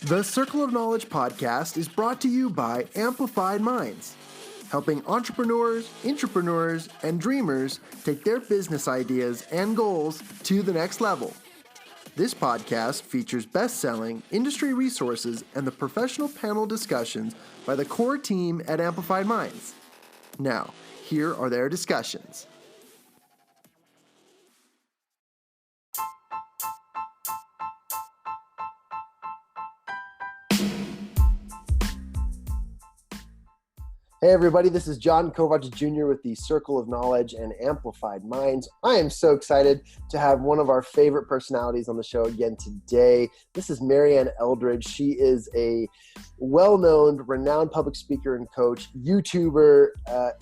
The Circle of Knowledge podcast is brought to you by Amplified Minds, helping entrepreneurs, intrapreneurs, and dreamers take their business ideas and goals to the next level. This podcast features best-selling industry resources and the professional panel discussions by the core team at Amplified Minds. Now, here are their discussions. Hey everybody, this is Jon Kovach Jr. with the Circle of Knowledge and Amplified Minds. I am so excited to have one of our favorite personalities on the show again today. This is Marianne Eldredge. She is a well-known, renowned public speaker and coach, YouTuber,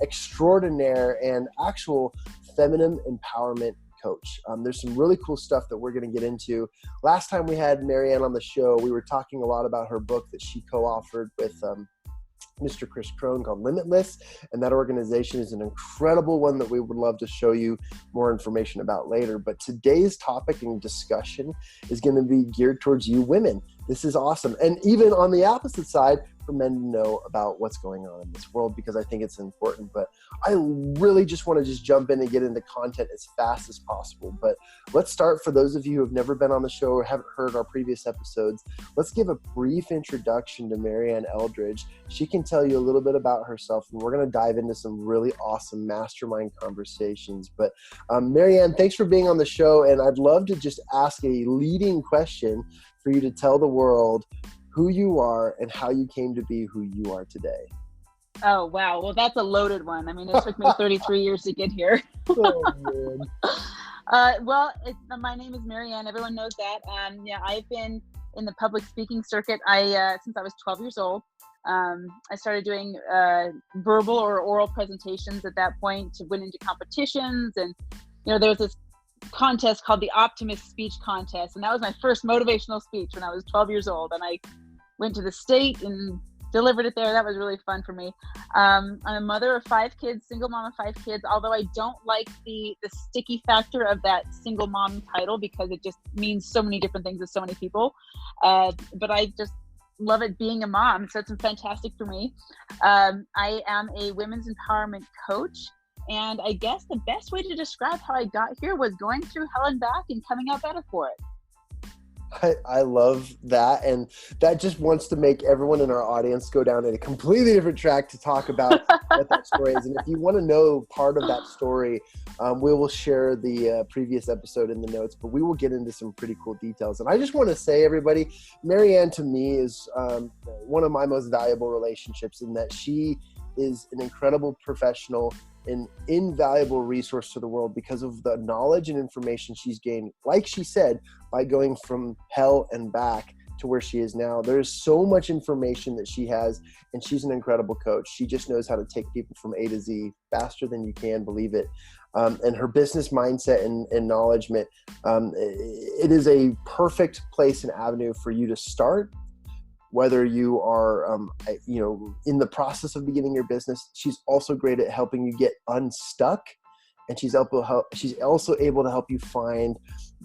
extraordinaire, and actual feminine empowerment coach. There's some really cool stuff that we're going to get into. Last time we had Marianne on the show, we were talking a lot about her book that she co-authored with Mr. Chris Crone called Limitless, and that organization is an incredible one that we would love to show you more information about later. But today's topic and discussion is going to be geared towards you women. This is awesome. And even on the opposite side, for men to know about what's going on in this world, because I think it's important. But I really just want to jump in and get into content as fast as possible. But let's start, for those of you who have never been on the show or haven't heard our previous episodes, let's give a brief introduction to Marianne Eldredge. She can tell you a little bit about herself, and we're going to dive into some really awesome mastermind conversations. But Marianne, thanks for being on the show, and I'd love to just ask a leading question for you to tell the world who you are and how you came to be who you are today. Oh, wow. Well, that's a loaded one. I mean, it took me 33 years to get here. Oh, My name is Marianne. Everyone knows that. I've been in the public speaking circuit since I was 12 years old. I started doing verbal or oral presentations at that point to win into competitions. And, there was this contest called the Optimist Speech Contest, and that was my first motivational speech when I was 12 years old, and I went to the state and delivered it there. That was really fun for me. I'm a mother of 5 kids, single mom of 5 kids, although I don't like the sticky factor of that single mom title, because it just means so many different things to so many people, but I just love it being a mom, so it's fantastic for me. I am a women's empowerment coach. And I guess the best way to describe how I got here was going through hell and back and coming out better for it. I love that. And that just wants to make everyone in our audience go down a completely different track to talk about what that story is. And if you want to know part of that story, we will share the previous episode in the notes, but we will get into some pretty cool details. And I just want to say, everybody, Marianne to me is one of my most valuable relationships, in that she is an incredible professional, an invaluable resource to the world because of the knowledge and information she's gained, like she said, by going from hell and back to where she is now. There's so much information that she has, and she's an incredible coach. She just knows how to take people from A to Z faster than you can believe it. And her business mindset and acknowledgement, it is a perfect place and avenue for you to start. Whether you are, in the process of beginning your business, she's also great at helping you get unstuck, and she's also able to help you find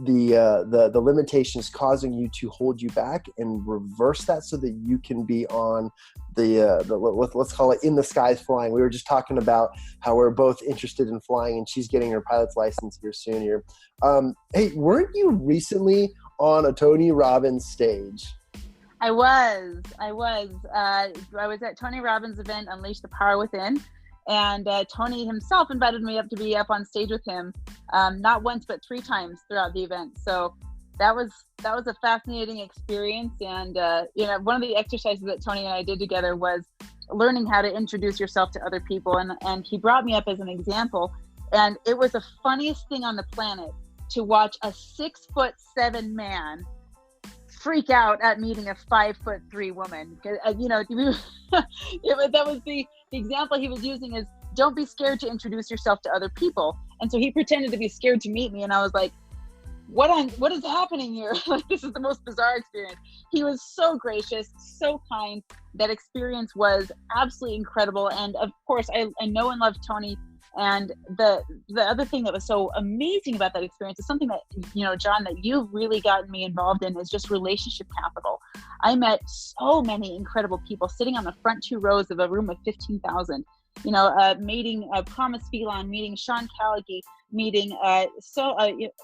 the limitations causing you to hold you back and reverse that, so that you can be on let's call it in the skies flying. We were just talking about how we're both interested in flying, and she's getting her pilot's license here soon. Hey, weren't you recently on a Tony Robbins stage? I was at Tony Robbins' event, Unleash the Power Within, and Tony himself invited me up to be up on stage with him, not once but 3 times throughout the event. So that was a fascinating experience. And one of the exercises that Tony and I did together was learning how to introduce yourself to other people, and he brought me up as an example, and it was the funniest thing on the planet to watch a 6'7" man freak out at meeting a 5'3" woman. That was the example he was using, is don't be scared to introduce yourself to other people. And so he pretended to be scared to meet me, and I was like, what is happening here? Like, this is the most bizarre experience. He was so gracious, so kind. That experience was absolutely incredible. And of course, I know and love Tony. And the other thing that was so amazing about that experience is something that, Jon, that you've really gotten me involved in, is just relationship capital. I met so many incredible people sitting on the front 2 rows of a room of 15,000, meeting Promise Phelan, meeting Sean Callaghy, meeting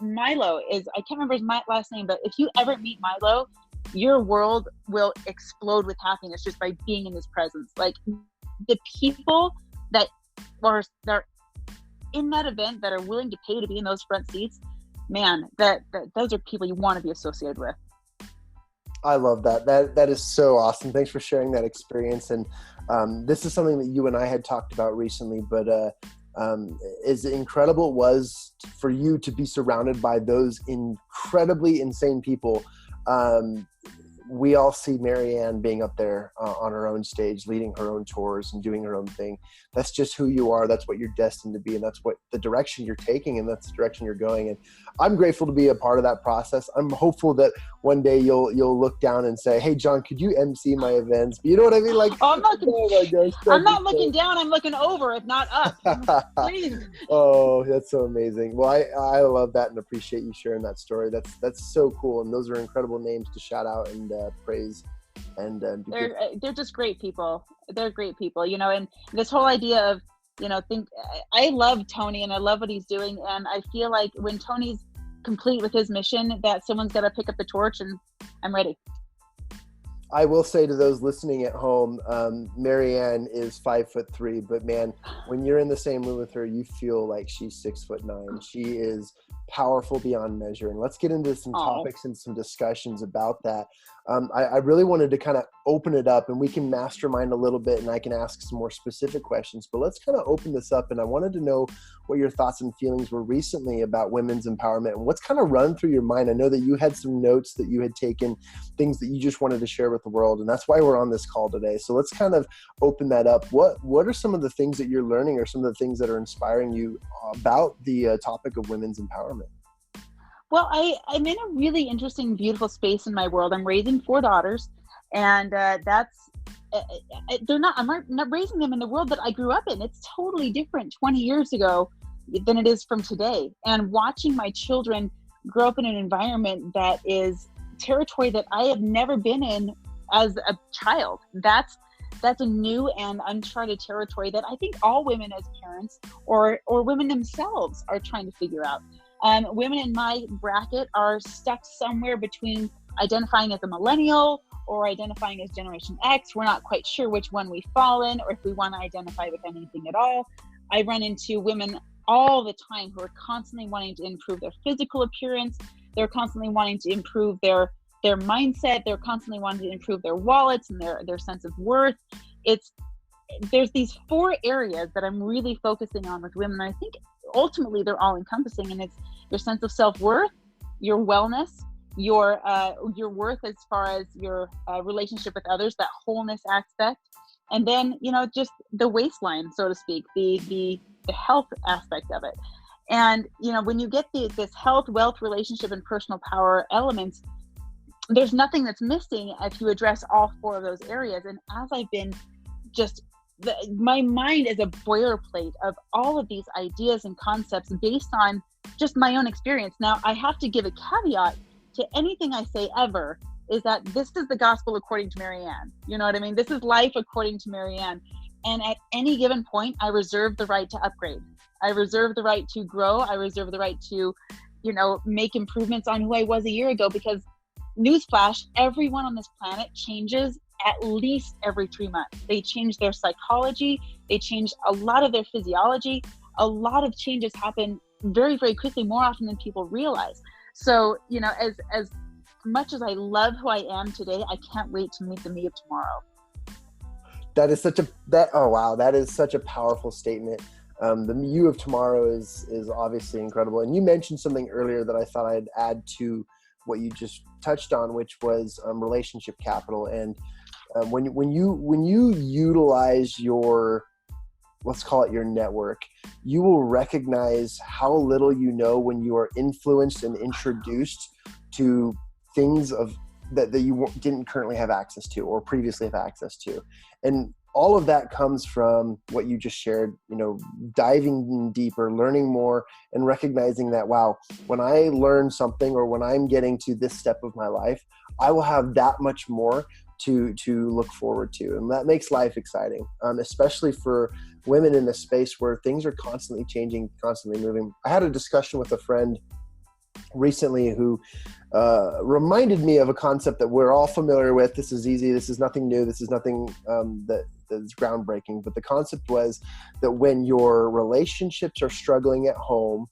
Milo is, I can't remember his last name, but if you ever meet Milo, your world will explode with happiness just by being in his presence. Like, the people that are in that event that are willing to pay to be in those front seats, man, that those are people you want to be associated with. I love that. That is so awesome. Thanks for sharing that experience. And this is something that you and I had talked about recently, but as incredible it was for you to be surrounded by those incredibly insane people. We all see Marianne being up there on her own stage, leading her own tours and doing her own thing. That's just who you are. That's what you're destined to be. And that's what the direction you're taking, and that's the direction you're going. And I'm grateful to be a part of that process. I'm hopeful that one day you'll look down and say, hey, Jon, could you MC my events? You know what I mean? Like, I'm not looking down. I'm looking over, if not up. Please. Oh, that's so amazing. Well, I love that and appreciate you sharing that story. That's so cool. And those are incredible names to shout out and praise. And they're just great people. They're great people, and this whole idea of, I love Tony and I love what he's doing. And I feel like when Tony's complete with his mission, that someone's got to pick up the torch, and I'm ready. I will say to those listening at home, Marianne is 5'3", but man, when you're in the same room with her, you feel like she's 6'9". She is powerful beyond measure. And let's get into some topics and some discussions about that. I really wanted to kind of open it up, and we can mastermind a little bit and I can ask some more specific questions, but let's kind of open this up. And I wanted to know what your thoughts and feelings were recently about women's empowerment and what's kind of run through your mind. I know that you had some notes that you had taken, things that you just wanted to share with the world, and that's why we're on this call today. So let's kind of open that up. What are some of the things that you're learning, or some of the things that are inspiring you about the topic of women's empowerment? Well, I'm in a really interesting, beautiful space in my world. I'm raising 4 daughters, and I'm not raising them in the world that I grew up in. It's totally different 20 years ago than it is from today. And watching my children grow up in an environment that is territory that I have never been in as a child. That's a new and uncharted territory that I think all women as parents or women themselves are trying to figure out. Women in my bracket are stuck somewhere between identifying as a millennial or identifying as Generation X. We're not quite sure which one we fall in, or if we want to identify with anything at all. I run into women all the time who are constantly wanting to improve their physical appearance. They're constantly wanting to improve their mindset. They're constantly wanting to improve their wallets and their sense of worth. There's these 4 areas that I'm really focusing on with women. I think ultimately they're all encompassing, and it's your sense of self-worth, your wellness, your worth as far as your relationship with others, that wholeness aspect, and then just the waistline, so to speak, the health aspect of it. And when you get this health, wealth, relationship, and personal power elements, there's nothing that's missing if you address all 4 of those areas. And as I've been my mind is a boilerplate of all of these ideas and concepts based on just my own experience. Now, I have to give a caveat to anything I say ever, is that this is the gospel according to Marianne. You know what I mean? This is life according to Marianne. And at any given point, I reserve the right to upgrade. I reserve the right to grow. I reserve the right to, make improvements on who I was a year ago, because newsflash, everyone on this planet changes at least every 3 months. They change their psychology. They change a lot of their physiology. A lot of changes happen very, very quickly, more often than people realize. So, as much as I love who I am today, I can't wait to meet the me of tomorrow. That is such a powerful statement. The you of tomorrow is obviously incredible. And you mentioned something earlier that I thought I'd add to what you just touched on, which was relationship capital. And when you utilize your let's call it your network, you will recognize how little you know when you are influenced and introduced to things that you didn't currently have access to or previously have access to. And all of that comes from what you just shared, diving deeper, learning more, and recognizing that, wow, when I learn something or when I'm getting to this step of my life, I will have that much more to look forward to. And that makes life exciting, especially for women in a space where things are constantly changing, constantly moving. I had a discussion with a friend recently who reminded me of a concept that we're all familiar with. This is easy. This is nothing new. This is nothing that's groundbreaking. But the concept was that when your relationships are struggling at home,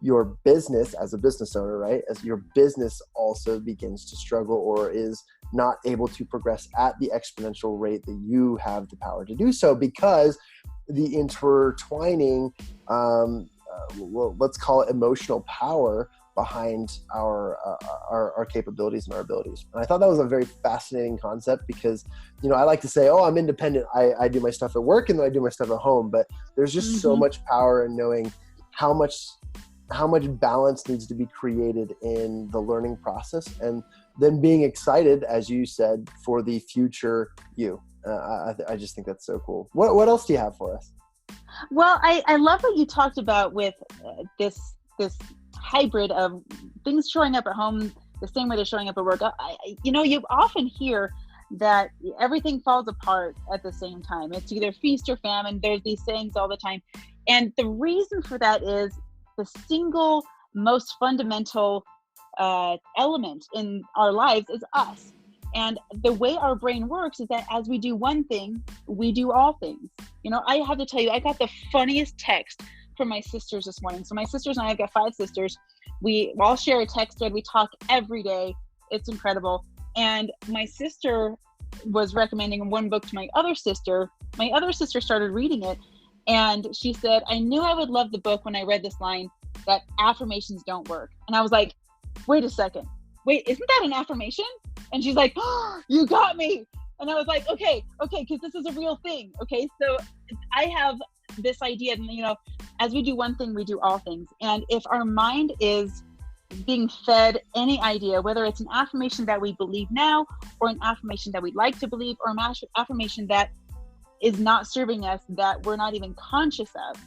your business as a business owner, right, as your business also begins to struggle or is not able to progress at the exponential rate that you have the power to do so, because the intertwining, let's call it emotional power behind our capabilities and our abilities. And I thought that was a very fascinating concept because, I like to say, I'm independent. I do my stuff at work and then I do my stuff at home, but there's just so much power in knowing how much balance needs to be created in the learning process, and then being excited, as you said, for the future you. I just think that's so cool. What else do you have for us? Well, I love what you talked about with this hybrid of things showing up at home the same way they're showing up at work. You often hear that everything falls apart at the same time. It's either feast or famine. There's these sayings all the time. And the reason for that is the single most fundamental element in our lives is us. And the way our brain works is that as we do one thing, we do all things. I have to tell you, I got the funniest text from my sisters this morning. So my sisters and I've got 5 sisters. We all share a text thread. We talk every day. It's incredible. And my sister was recommending one book to my other sister. My other sister started reading it. And she said, I knew I would love the book when I read this line, that affirmations don't work. And I was like, wait a second. Wait, isn't that an affirmation? And she's like, oh, you got me. And I was like, okay, because this is a real thing. Okay, so I have this idea, as we do one thing, we do all things. And if our mind is being fed any idea, whether it's an affirmation that we believe now, or an affirmation that we'd like to believe, or an affirmation that is not serving us, that we're not even conscious of,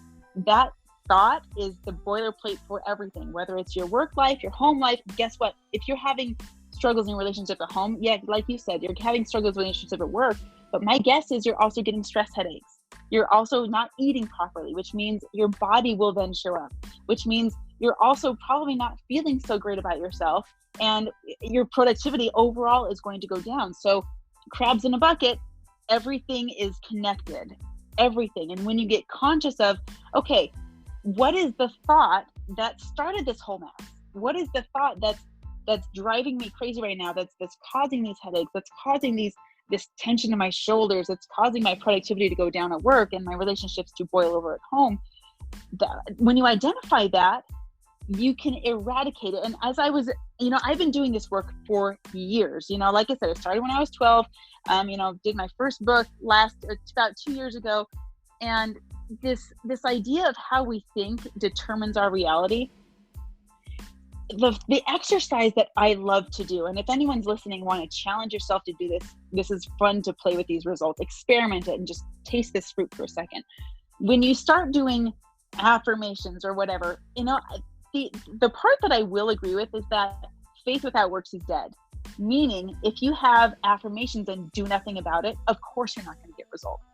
that thought is the boilerplate for everything, whether it's your work life, your home life. Guess what? If you're having struggles in relationship at home, yeah, like you said, you're having struggles with relationship at work, but my guess is you're also getting stress headaches. You're also not eating properly, which means your body will then show up, which means you're also probably not feeling so great about yourself, and your productivity overall is going to go down. So crabs in a bucket, everything is connected, everything. And when you get conscious of, okay, what is the thought that started this whole mess? What is the thought that's driving me crazy right now, that's causing these headaches, that's causing this tension in my shoulders, that's causing my productivity to go down at work and my relationships to boil over at home? When you identify that, you can eradicate it. And as I was, I've been doing this work for years. Like I said, it started when I was 12, did my first book about 2 years ago. And this idea of how we think determines our reality. The exercise that I love to do, and if anyone's listening, want to challenge yourself to do this is fun to play with these results. Experiment it and just taste this fruit for a second. When you start doing affirmations or whatever, the part that I will agree with is that faith without works is dead. Meaning, if you have affirmations and do nothing about it, of course you're not going to get results.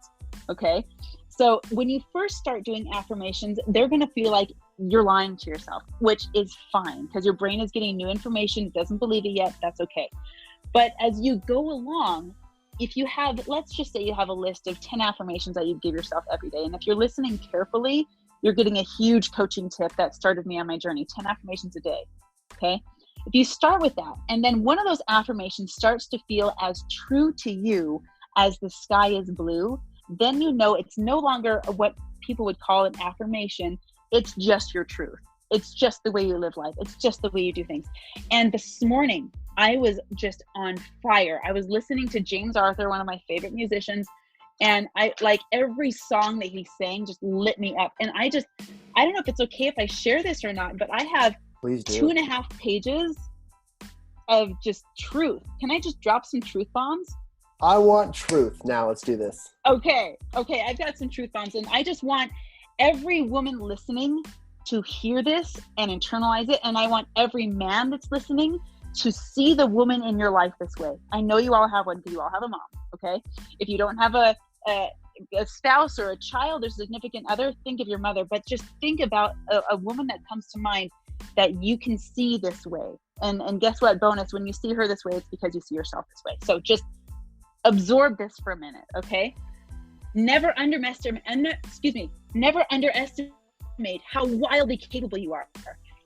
Okay? So when you first start doing affirmations, they're going to feel like you're lying to yourself, which is fine because your brain is getting new information, doesn't believe it yet, that's okay. But as you go along, if you have, let's just say you have a list of 10 affirmations that you give yourself every day. And if you're listening carefully, you're getting a huge coaching tip that started me on my journey, 10 affirmations a day, okay? If you start with that, and then one of those affirmations starts to feel as true to you as the sky is blue, then you know it's no longer what people would call an affirmation. It's just your truth. It's just the way you live life. It's just the way you do things. And this morning, I was just on fire. I was listening to James Arthur, one of my favorite musicians, And I like every song that he sang just lit me up. And I don't know if it's okay if I share this or not, but I have Please do. 2.5 pages of just truth. Can I just drop some truth bombs? I want truth. Now let's do this. Okay. I've got some truth bombs, and I just want every woman listening to hear this and internalize it. And I want every man that's listening to see the woman in your life this way. I know you all have one because you all have a mom. Okay. If you don't have a spouse or a child or significant other, think of your mother, but just think about a woman that comes to mind that you can see this way. And guess what? Bonus, when you see her this way, it's because you see yourself this way. So just absorb this for a minute, okay? Never underestimate how wildly capable you are.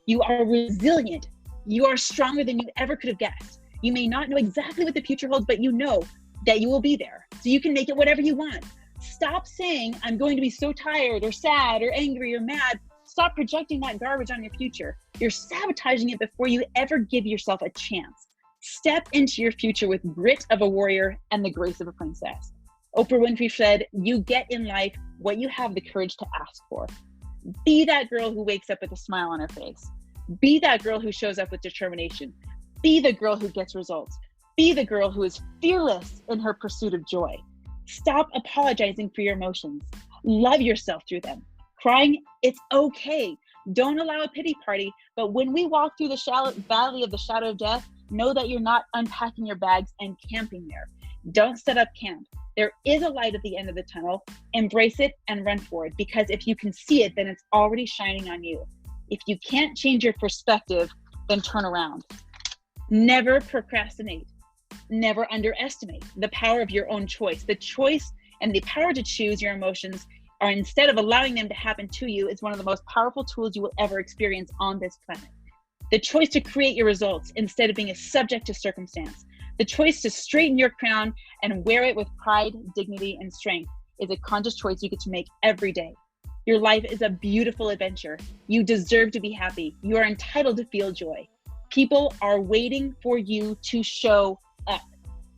You are resilient. You are stronger than you ever could have guessed. You may not know exactly what the future holds, but you know that you will be there. So you can make it whatever you want. Stop saying, I'm going to be so tired or sad or angry or mad. Stop projecting that garbage on your future. You're sabotaging it before you ever give yourself a chance. Step into your future with grit of a warrior and the grace of a princess. Oprah Winfrey said, you get in life what you have the courage to ask for. Be that girl who wakes up with a smile on her face. Be that girl who shows up with determination. Be the girl who gets results. Be the girl who is fearless in her pursuit of joy. Stop apologizing for your emotions. Love yourself through them. Crying, it's okay. Don't allow a pity party. But when we walk through the valley of the shadow of death, know that you're not unpacking your bags and camping there. Don't set up camp. There is a light at the end of the tunnel. Embrace it and run for it. Because if you can see it, then it's already shining on you. If you can't change your perspective, then turn around. Never procrastinate. Never underestimate the power of your own choice. The choice and the power to choose your emotions are, instead of allowing them to happen to you, is one of the most powerful tools you will ever experience on this planet. The choice to create your results instead of being a subject to circumstance. The choice to straighten your crown and wear it with pride, dignity, and strength is a conscious choice you get to make every day. Your life is a beautiful adventure. You deserve to be happy. You are entitled to feel joy. People are waiting for you to show up.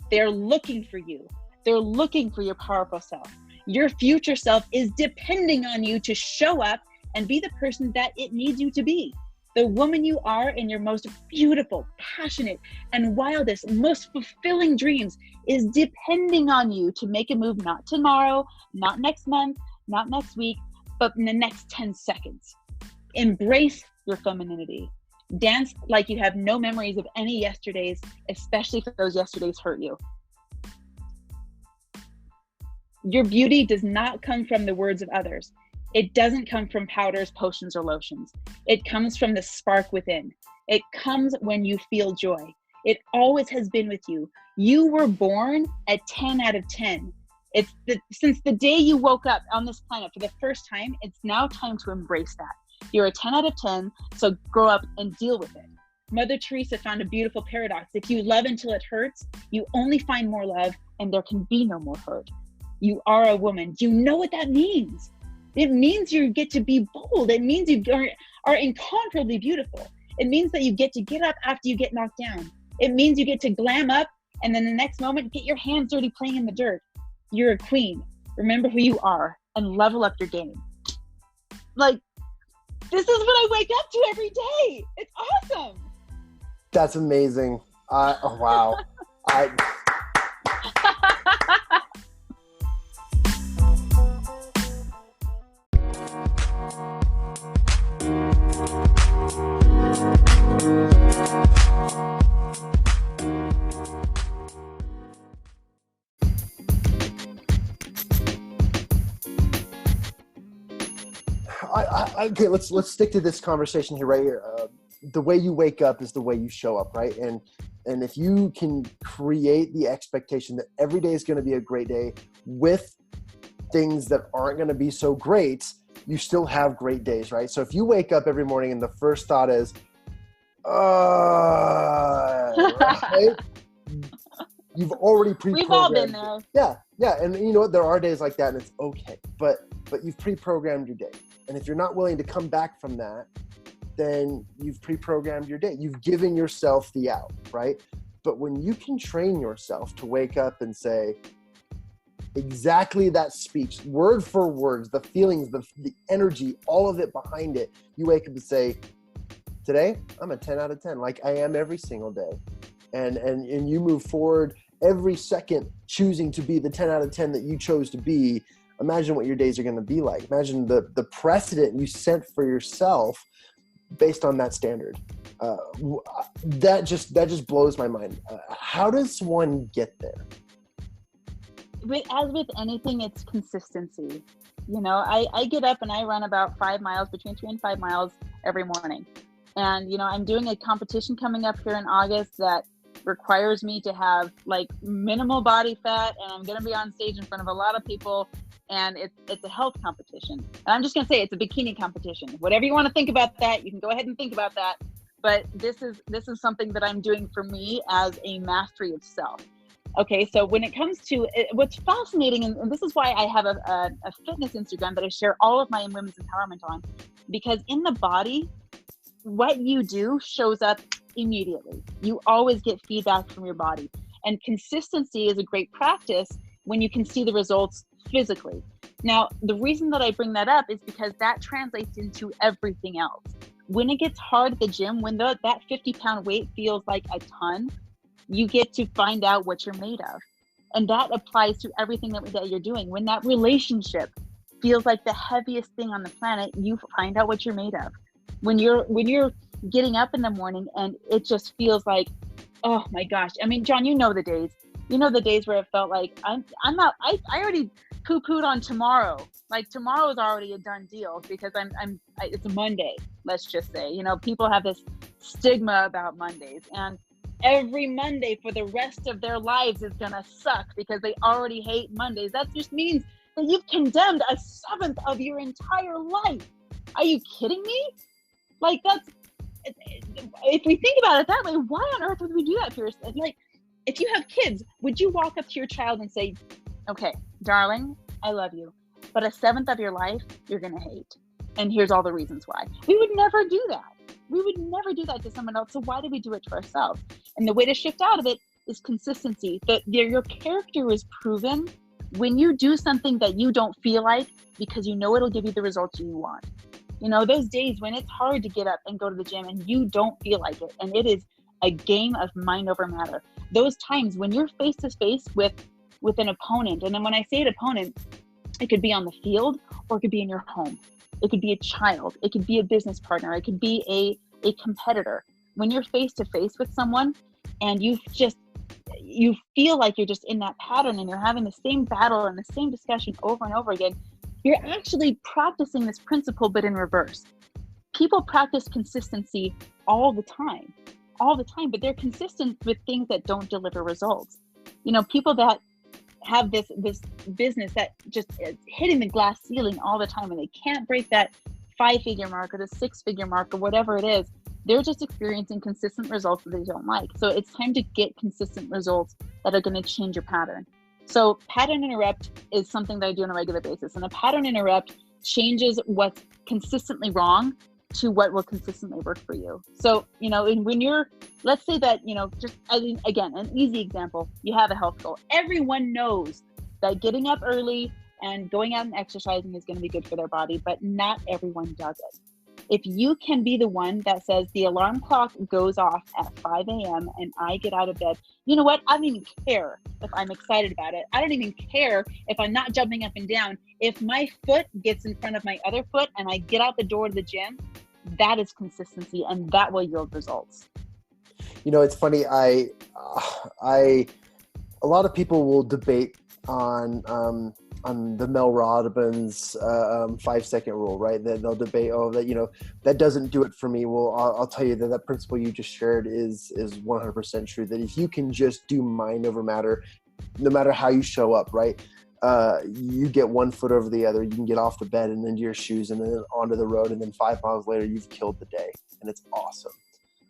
They're looking for you. They're looking for your powerful self. Your future self is depending on you to show up and be the person that it needs you to be. The woman you are in your most beautiful, passionate, and wildest, most fulfilling dreams is depending on you to make a move, not tomorrow, not next month, not next week, but in the next 10 seconds. Embrace your femininity. Dance like you have no memories of any yesterdays, especially if those yesterdays hurt you. Your beauty does not come from the words of others. It doesn't come from powders, potions, or lotions. It comes from the spark within. It comes when you feel joy. It always has been with you. You were born at 10 out of 10. Since the day you woke up on this planet for the first time, it's now time to embrace that. You're a 10 out of 10, so grow up and deal with it. Mother Teresa found a beautiful paradox. If you love until it hurts, you only find more love and there can be no more hurt. You are a woman. Do you know what that means? It means you get to be bold. It means you are incomparably beautiful. It means that you get to get up after you get knocked down. It means you get to glam up and then the next moment get your hands dirty playing in the dirt. You're a queen. Remember who you are and level up your game. Like, this is what I wake up to every day. It's awesome. That's amazing. Oh, wow. Okay, let's stick to this conversation here, right here. The way you wake up is the way you show up, right? And if you can create the expectation that every day is going to be a great day with things that aren't going to be so great, you still have great days, right? So if you wake up every morning and the first thought is, right? You've already pre-programmed. We've all been there. Yeah. And you know what? There are days like that and it's okay. But you've pre-programmed your day. And if you're not willing to come back from that, then you've pre-programmed your day. You've given yourself the out, right? But when you can train yourself to wake up and say, exactly that speech, word for words, the feelings, the energy, all of it behind it. You wake up and say, today I'm a 10 out of 10, like I am every single day. And you move forward every second choosing to be the 10 out of 10 that you chose to be. Imagine what your days are going to be like. Imagine the precedent you set for yourself based on that standard. That just blows my mind. How does one get there? As with anything, it's consistency. I get up and I run about 5 miles, between 3 and 5 miles every morning. And, I'm doing a competition coming up here in August that requires me to have like minimal body fat, and I'm going to be on stage in front of a lot of people, and it's a health competition. And I'm just going to say it's a bikini competition. Whatever you want to think about that, you can go ahead and think about that. But this is something that I'm doing for me as a mastery of self. Okay, so when it comes to what's fascinating, and this is why I have a fitness Instagram that I share all of my women's empowerment on, because in the body, what you do shows up immediately. You always get feedback from your body. And consistency is a great practice when you can see the results physically. Now, the reason that I bring that up is because that translates into everything else. When it gets hard at the gym, when that 50-pound weight feels like a ton, you get to find out what you're made of. And that applies to everything that you're doing. When that relationship feels like the heaviest thing on the planet, you find out what you're made of. When you're getting up in the morning and it just feels like, oh my gosh. I mean, Jon, you know the days where it felt like I already poo-pooed on tomorrow. Like tomorrow is already a done deal because it's a Monday, let's just say. People have this stigma about Mondays, and every Monday for the rest of their lives is gonna suck because they already hate Mondays. That just means that you've condemned a seventh of your entire life. Are you kidding me? Like if we think about it that way, why on earth would we do that for yourself? Like, if you have kids, would you walk up to your child and say, okay, darling, I love you, but a seventh of your life you're gonna hate, and here's all the reasons why? We would never do that. We would never do that to someone else. So why do we do it to ourselves? And the way to shift out of it is consistency. That your character is proven when you do something that you don't feel like, because you know it'll give you the results you want. Those days when it's hard to get up and go to the gym and you don't feel like it, and it is a game of mind over matter. Those times when you're face to face with an opponent, and then when I say an opponent, it could be on the field or it could be in your home. It could be a child. It could be a business partner. It could be a competitor. When you're face to face with someone and you feel like you're just in that pattern and you're having the same battle and the same discussion over and over again, you're actually practicing this principle, but in reverse. People practice consistency all the time, but they're consistent with things that don't deliver results. People that have this business that just is hitting the glass ceiling all the time and they can't break that 5-figure mark or the 6-figure mark or whatever it is, they're just experiencing consistent results that they don't like. So it's time to get consistent results that are going to change your pattern. So pattern interrupt is something that I do on a regular basis. And a pattern interrupt changes what's consistently wrong to what will consistently work for you. So, when you're, let's say that, again, an easy example, you have a health goal. Everyone knows that getting up early and going out and exercising is going to be good for their body, but not everyone does it. If you can be the one that says the alarm clock goes off at 5 a.m. and I get out of bed, you know what? I don't even care if I'm excited about it. I don't even care if I'm not jumping up and down. If my foot gets in front of my other foot and I get out the door to the gym, that is consistency, and that will yield results. It's funny. A lot of people will debate on the Mel Robbins 5-second rule, right? They'll debate, that doesn't do it for me. Well, I'll tell you that principle you just shared is 100% true. That if you can just do mind over matter, no matter how you show up, right? You get one foot over the other, you can get off the bed and into your shoes and then onto the road, and then 5 miles later you've killed the day, and it's awesome.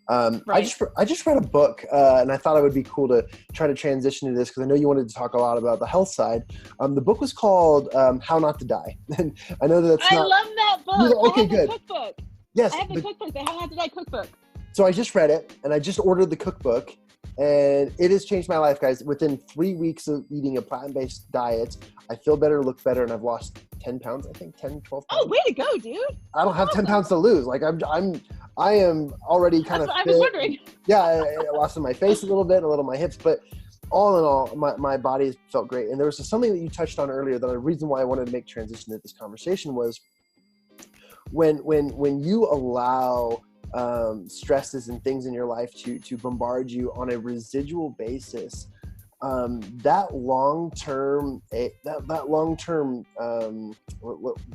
Right. I just read a book, and I thought it would be cool to try to transition to this because I know you wanted to talk a lot about the health side. The book was called How Not to Die. And I know that's I love that book. Okay, good. Cookbook. Yes. I have the cookbook, the How Not to Die cookbook. So I just read it, and I just ordered the cookbook, And it has changed my life, guys. Within 3 weeks of eating a plant-based diet, I feel better, look better, and I've lost 10 pounds, I think 10, 12 pounds. Oh, way to go, dude. I don't have 10 pounds to lose. Like I am already kind of fit. I was wondering. Yeah, I lost in my face a little bit, a little in my hips, but all in all, my body felt great. And there was something that you touched on earlier that the reason why I wanted to make transition to this conversation was when you allow stresses and things in your life to bombard you on a residual basis, that long-term,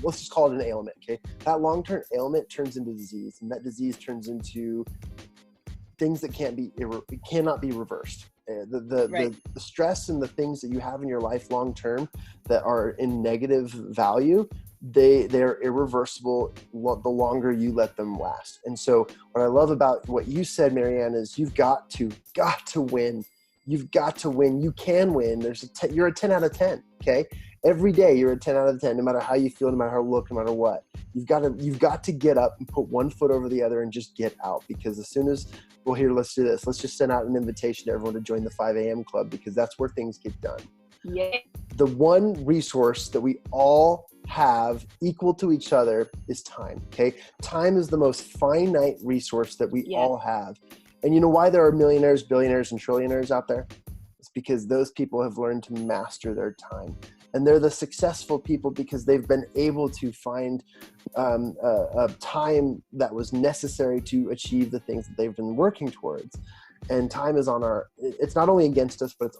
let's just call it an ailment, okay? That long-term ailment turns into disease, and that disease turns into things that cannot be reversed. The stress and the things that you have in your life long-term that are in negative value, they're irreversible the longer you let them last. And so what I love about what you said, Marianne, is you've got to win. You've got to win. You can win. You're a 10 out of 10. Okay. Every day you're a 10 out of 10, no matter how you feel, no matter how you look, no matter what. You've got to get up and put one foot over the other and just get out, because as soon as, well, here, let's do this. Let's just send out an invitation to everyone to join the 5 a.m. club, because that's where things get done. Yeah. The one resource that we all have equal to each other is time. Okay. Time is the most finite resource that we all have. And you know why there are millionaires, billionaires, and trillionaires out there? It's because those people have learned to master their time. And they're the successful people because they've been able to find a time that was necessary to achieve the things that they've been working towards. And time is it's not only against us, but it's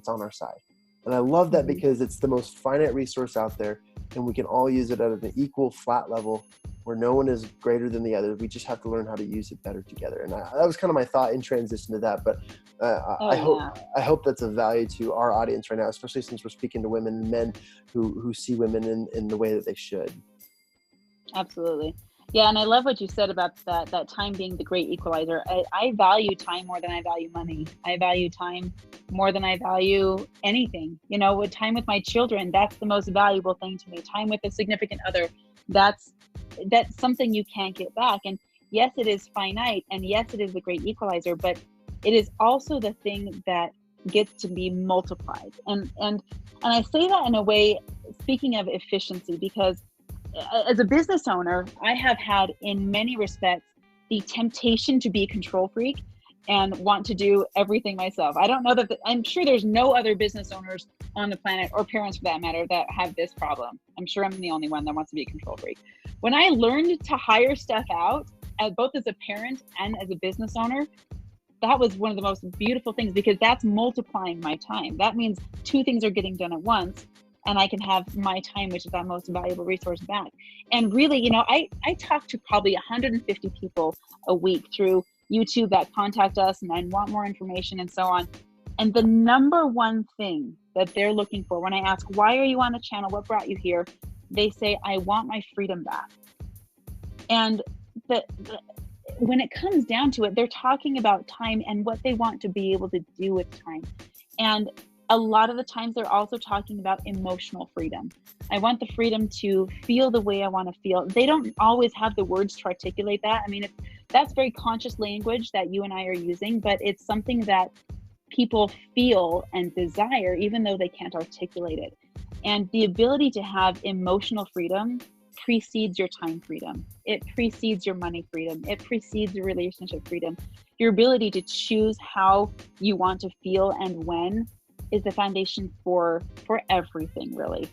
on our side. And I love that because it's the most finite resource out there, and we can all use it at an equal, flat level where no one is greater than the other. We just have to learn how to use it better together. And that was kind of my thought in transition to that. But I hope that's of value to our audience right now, especially since we're speaking to women and men who see women in the way that they should. Absolutely. Yeah, and I love what you said about that time being the great equalizer. I value time more than I value money. I value time more than I value anything. You know, with time with my children, that's the most valuable thing to me. Time with a significant other, that's something you can't get back. And yes, it is finite, and yes, it is the great equalizer, but it is also the thing that gets to be multiplied. And I say that in a way, speaking of efficiency, because as a business owner, I have had, in many respects, the temptation to be a control freak and want to do everything myself. I don't know that I'm sure there's no other business owners on the planet, or parents for that matter, that have this problem. I'm sure I'm the only one that wants to be a control freak. When I learned to hire stuff out, both as a parent and as a business owner, that was one of the most beautiful things, because that's multiplying my time. That means two things are getting done at once, and I can have my time, which is that most valuable resource, back. And really, you know, I talk to probably 150 people a week through YouTube that contact us and want more information and so on. And the number one thing that they're looking for when I ask, why are you on the channel? What brought you here? They say, I want my freedom back. And when it comes down to it, they're talking about time and what they want to be able to do with time. And a lot of the times they're also talking about emotional freedom. I want the freedom to feel the way I want to feel. They don't always have the words to articulate that. I mean, that's very conscious language that you and I are using, but it's something that people feel and desire, even though they can't articulate it. And the ability to have emotional freedom precedes your time freedom. It precedes your money freedom. It precedes your relationship freedom. Your ability to choose how you want to feel and when is the foundation for everything, really.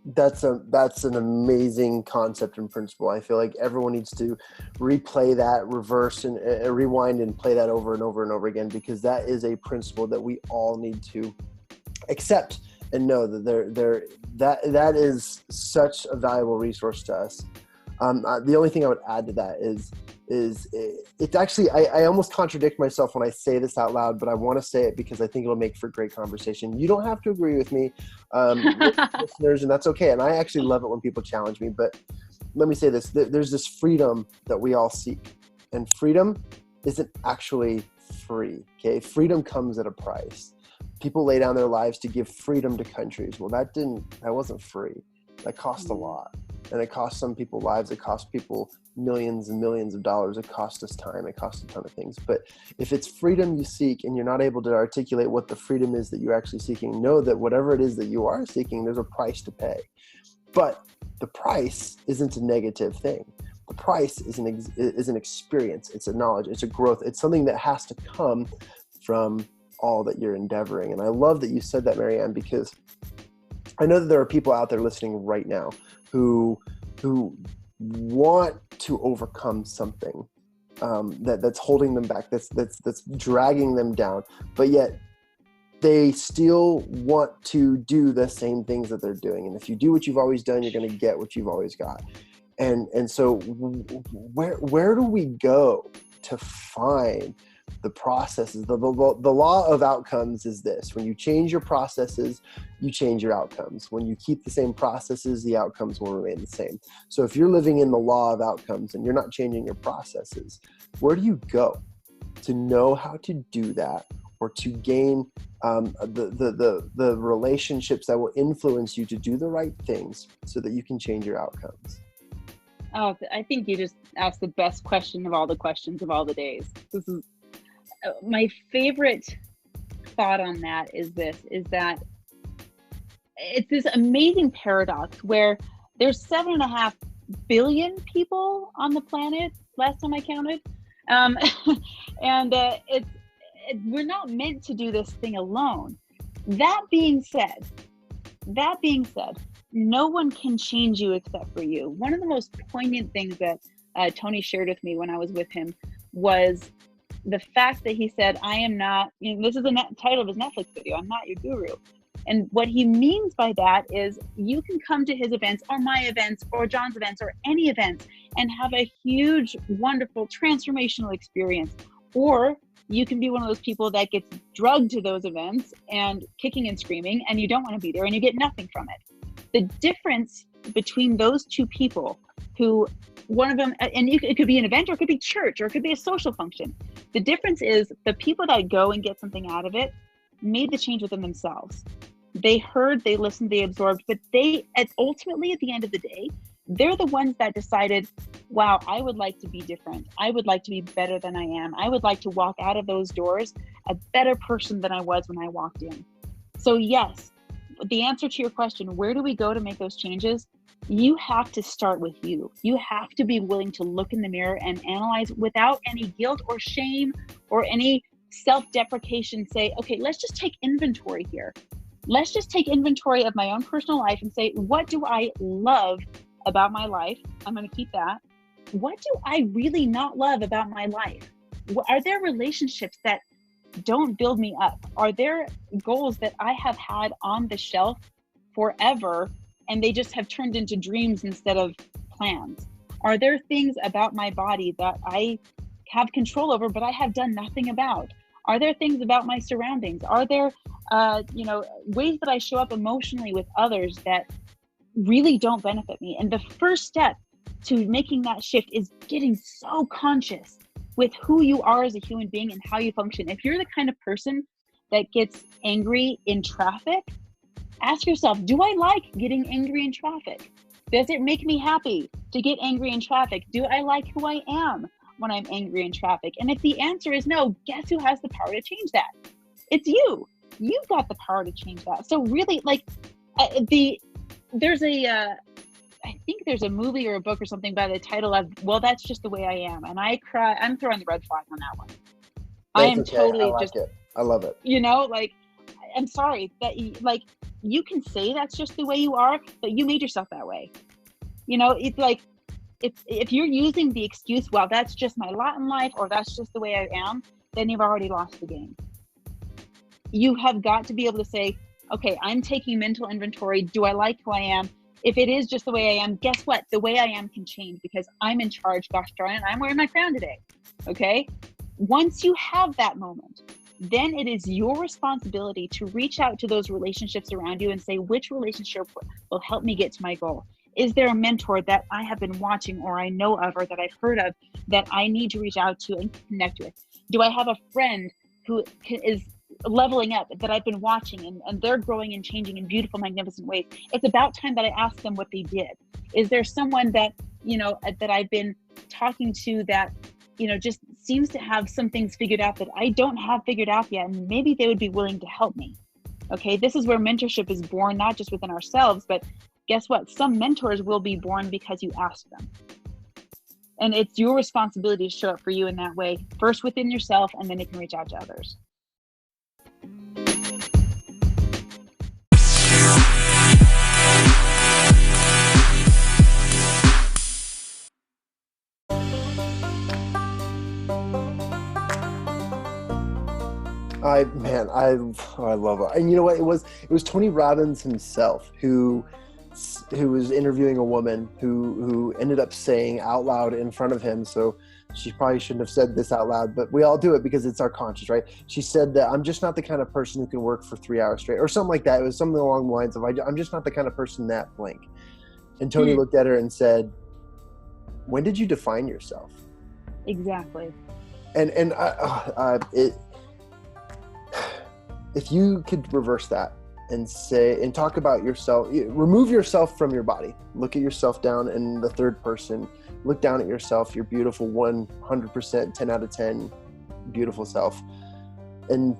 That's an amazing concept and principle. I feel like everyone needs to replay that, reverse and rewind and play that over and over and over again, because that is a principle that we all need to accept and know that that is such a valuable resource to us. The only thing I would add to that is it's actually, I almost contradict myself when I say this out loud, but I want to say it because I think it'll make for great conversation. You don't have to agree with me, listeners, and that's okay. And I actually love it when people challenge me, but let me say this. There's this freedom that we all seek, and freedom isn't actually free. Okay. Freedom comes at a price. People lay down their lives to give freedom to countries. Well, that wasn't free. That cost a lot. And it costs some people lives. It costs people millions and millions of dollars. It costs us time. It costs a ton of things. But if it's freedom you seek and you're not able to articulate what the freedom is that you're actually seeking, know that whatever it is that you are seeking, there's a price to pay. But the price isn't a negative thing. The price is an experience. It's a knowledge. It's a growth. It's something that has to come from all that you're endeavoring. And I love that you said that, Marianne, because I know that there are people out there listening right now who want to overcome something that's holding them back, that's dragging them down, but yet they still want to do the same things that they're doing. And if you do what you've always done, you're going to get what you've always got. And so where do we go to find the processes? The law of outcomes is this: when you change your processes, you change your outcomes. When you keep the same processes, the outcomes will remain the same. So if you're living in the law of outcomes and you're not changing your processes, where do you go to know how to do that, or to gain the relationships that will influence you to do the right things so that you can change your outcomes? Oh, I think you just asked the best question of all the questions of all the days. This is my favorite thought on that is that it's this amazing paradox where there's 7.5 billion people on the planet, last time I counted. And we're not meant to do this thing alone. That being said, no one can change you except for you. One of the most poignant things that Tony shared with me when I was with him was the fact that he said, I am not, this is the title of his Netflix video, I'm not your guru. And what he means by that is you can come to his events or my events or Jon's events or any events and have a huge, wonderful, transformational experience. Or you can be one of those people that gets drugged to those events and kicking and screaming, and you don't want to be there and you get nothing from it. The difference between those two people, who one of them, and it could be an event or it could be church or it could be a social function. The difference is the people that go and get something out of it made the change within themselves. They heard, they listened, they absorbed, but ultimately at the end of the day, they're the ones that decided, wow, I would like to be different. I would like to be better than I am. I would like to walk out of those doors a better person than I was when I walked in. So yes, the answer to your question, where do we go to make those changes? You have to start with you. You have to be willing to look in the mirror and analyze without any guilt or shame or any self-deprecation. Say, okay, let's just take inventory here. Let's just take inventory of my own personal life and say, what do I love about my life? I'm going to keep that. What do I really not love about my life? Are there relationships that don't build me up? Are there goals that I have had on the shelf forever and they just have turned into dreams instead of plans? Are there things about my body that I have control over, but I have done nothing about? Are there things about my surroundings? Are there, ways that I show up emotionally with others that really don't benefit me? And the first step to making that shift is getting so conscious with who you are as a human being and how you function. If you're the kind of person that gets angry in traffic, ask yourself, do I like getting angry in traffic? Does it make me happy to get angry in traffic? Do I like who I am when I'm angry in traffic? And if the answer is no, guess who has the power to change that? It's you. You've got the power to change that. So really, I think there's a movie or a book or something by the title of, well, that's just the way I am. And I cry, I'm throwing the red flag on that one. I am okay. Totally I love it. I'm sorry that you can say that's just the way you are, but you made yourself that way. It's like, if you're using the excuse, well, that's just my lot in life, or that's just the way I am, then you've already lost the game. You have got to be able to say, okay, I'm taking mental inventory. Do I like who I am? If it is just the way I am, guess what? The way I am can change because I'm in charge. Gosh darn it, I'm wearing my crown today. Okay? Once you have that moment, then it is your responsibility to reach out to those relationships around you and say, which relationship will help me get to my goal? Is there a mentor that I have been watching or I know of or that I've heard of that I need to reach out to and connect with? Do I have a friend who is leveling up that I've been watching, and they're growing and changing in beautiful, magnificent ways. It's about time that I ask them what they did. Is there someone that, that I've been talking to that, just seems to have some things figured out that I don't have figured out yet, and maybe they would be willing to help me? Okay, this is where mentorship is born, not just within ourselves, but guess what? Some mentors will be born because you ask them. And it's your responsibility to show up for you in that way, first within yourself, and then it can reach out to others. I love it. And you know what? It was Tony Robbins himself who was interviewing a woman who ended up saying out loud in front of him. So she probably shouldn't have said this out loud, but we all do it because it's our conscious, right? She said that I'm just not the kind of person who can work for 3 hours straight, or something like that. It was something along the lines of, I'm just not the kind of person that blank. And Tony looked at her and said, when did you define yourself? Exactly. And if you could reverse that and say, and talk about yourself, remove yourself from your body, look at yourself down in the third person, look down at yourself, your beautiful 100%, 10 out of 10, beautiful self, and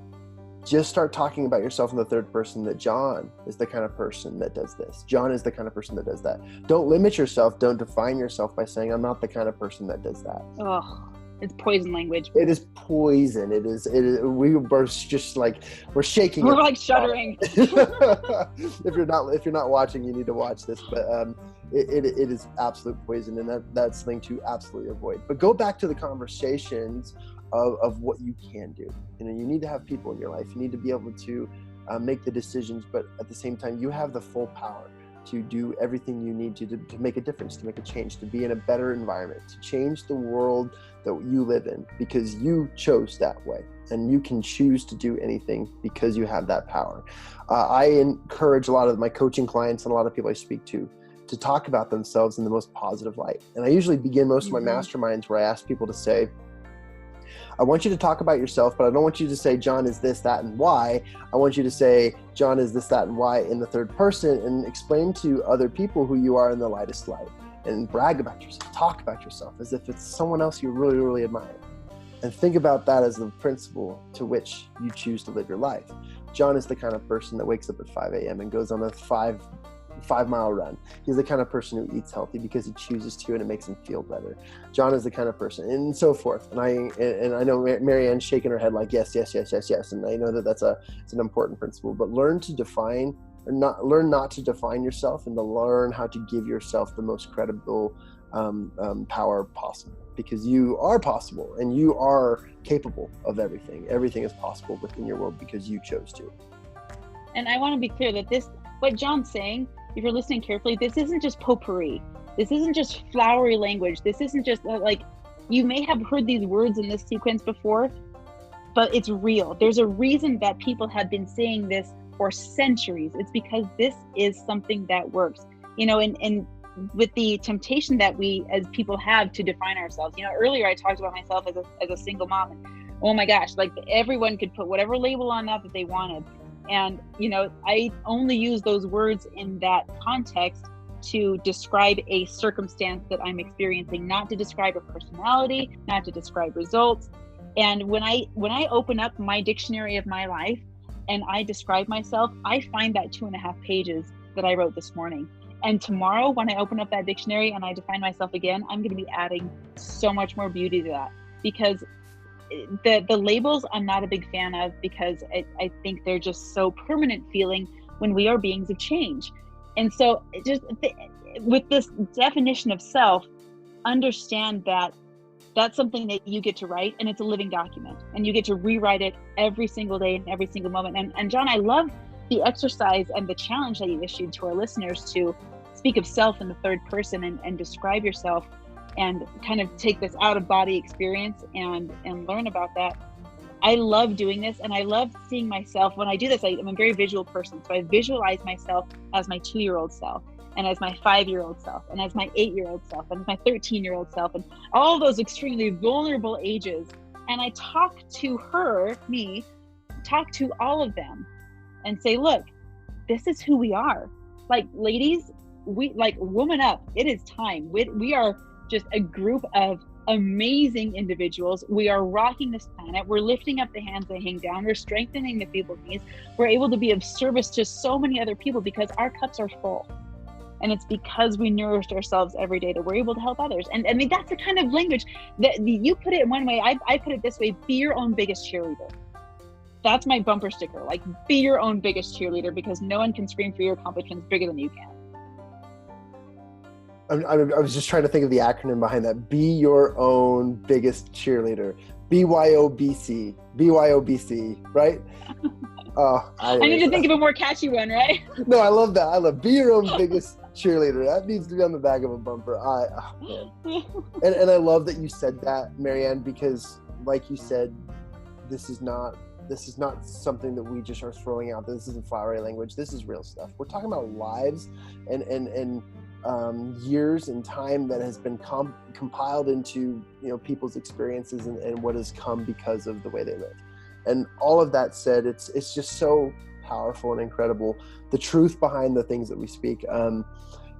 just start talking about yourself in the third person, that Jon is the kind of person that does this. Jon is the kind of person that does that. Don't limit yourself. Don't define yourself by saying, I'm not the kind of person that does that. Oh, it's poison language. It is poison. It is. We were just like, we're shaking. We're like shuddering. If you're not watching, you need to watch this. But it is absolute poison, and that's something to absolutely avoid. But go back to the conversations of what you can do. You need to have people in your life. You need to be able to make the decisions, but at the same time, you have the full power to do everything you need to make a difference, to make a change, to be in a better environment, to change the world that you live in, because you chose that way, and you can choose to do anything because you have that power. I encourage a lot of my coaching clients and a lot of people I speak to talk about themselves in the most positive light. And I usually begin most of my masterminds where I ask people to say, I want you to talk about yourself, but I don't want you to say, Jon is this, that, and why. I want you to say, Jon is this, that, and why in the third person, and explain to other people who you are in the lightest light, and brag about yourself, talk about yourself as if it's someone else you really, really admire. And think about that as the principle to which you choose to live your life. Jon is the kind of person that wakes up at 5 a.m. and goes on a 5-mile run. He's the kind of person who eats healthy because he chooses to, and it makes him feel better. Jon is the kind of person, and so forth. And I know Marianne's shaking her head like yes, and I know that's it's an important principle. But learn not to define yourself, and to learn how to give yourself the most credible power possible, because you are possible and you are capable of everything. Everything is possible within your world because you chose to. And I want to be clear that what Jon's saying, if you're listening carefully, this isn't just potpourri. This isn't just flowery language. This isn't just like, you may have heard these words in this sequence before, but it's real. There's a reason that people have been saying this for centuries. It's because this is something that works. And with the temptation that we as people have to define ourselves. Earlier I talked about myself as a single mom, and oh my gosh, like everyone could put whatever label on that they wanted. And, I only use those words in that context to describe a circumstance that I'm experiencing, not to describe a personality, not to describe results. And when I open up my dictionary of my life and I describe myself, I find that 2.5 pages that I wrote this morning. And tomorrow, when I open up that dictionary and I define myself again, I'm going to be adding so much more beauty to that, because the labels I'm not a big fan of, because I think they're just so permanent feeling when we are beings of change. And so with this definition of self, understand that that's something that you get to write, and it's a living document, and you get to rewrite it every single day and every single moment. And Jon, I love the exercise and the challenge that you issued to our listeners to speak of self in the third person and describe yourself, and kind of take this out of body experience and learn about that. I love doing this, and I love seeing myself when I do this. I'm a very visual person, so I visualize myself as my 2-year-old self, and as my 5-year-old self, and as my 8-year-old self, and as my 13-year-old self, and all those extremely vulnerable ages. And I talk to me talk to all of them and say, look, this is who we are. Like, ladies, we like, woman up. It is time. We are just a group of amazing individuals. We are rocking this planet. We're lifting up the hands that hang down. We're strengthening the feeble knees. We're able to be of service to so many other people because our cups are full. And it's because we nourished ourselves every day that we're able to help others. And I mean, that's the kind of language that you put it in one way. I put it this way: be your own biggest cheerleader. That's my bumper sticker. Like, be your own biggest cheerleader, because no one can scream for your accomplishments bigger than you can. I was just trying to think of the acronym behind that. Be your own biggest cheerleader. BYOBC. BYOBC, right? I need to think of a more catchy one, right? No, I love that. I love be your own biggest cheerleader. That needs to be on the back of a bumper. And I love that you said that, Marianne, because like you said, this is not something that we just are throwing out. This isn't flowery language. This is real stuff. We're talking about lives and years and time that has been compiled into, you know, people's experiences and what has come because of the way they live. And all of that said, it's just so powerful and incredible, the truth behind the things that we speak.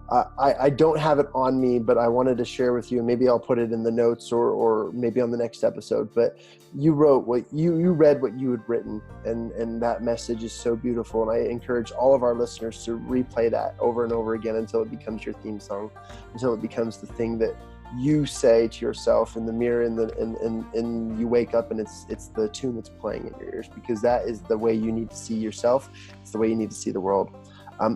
I don't have it on me, but I wanted to share with you, and maybe I'll put it in the notes or maybe on the next episode. But you wrote what you read what you had written, and that message is so beautiful. And I encourage all of our listeners to replay that over and over again until it becomes your theme song, until it becomes the thing that you say to yourself in the mirror, and you wake up and it's the tune that's playing in your ears, because that is the way you need to see yourself. It's the way you need to see the world.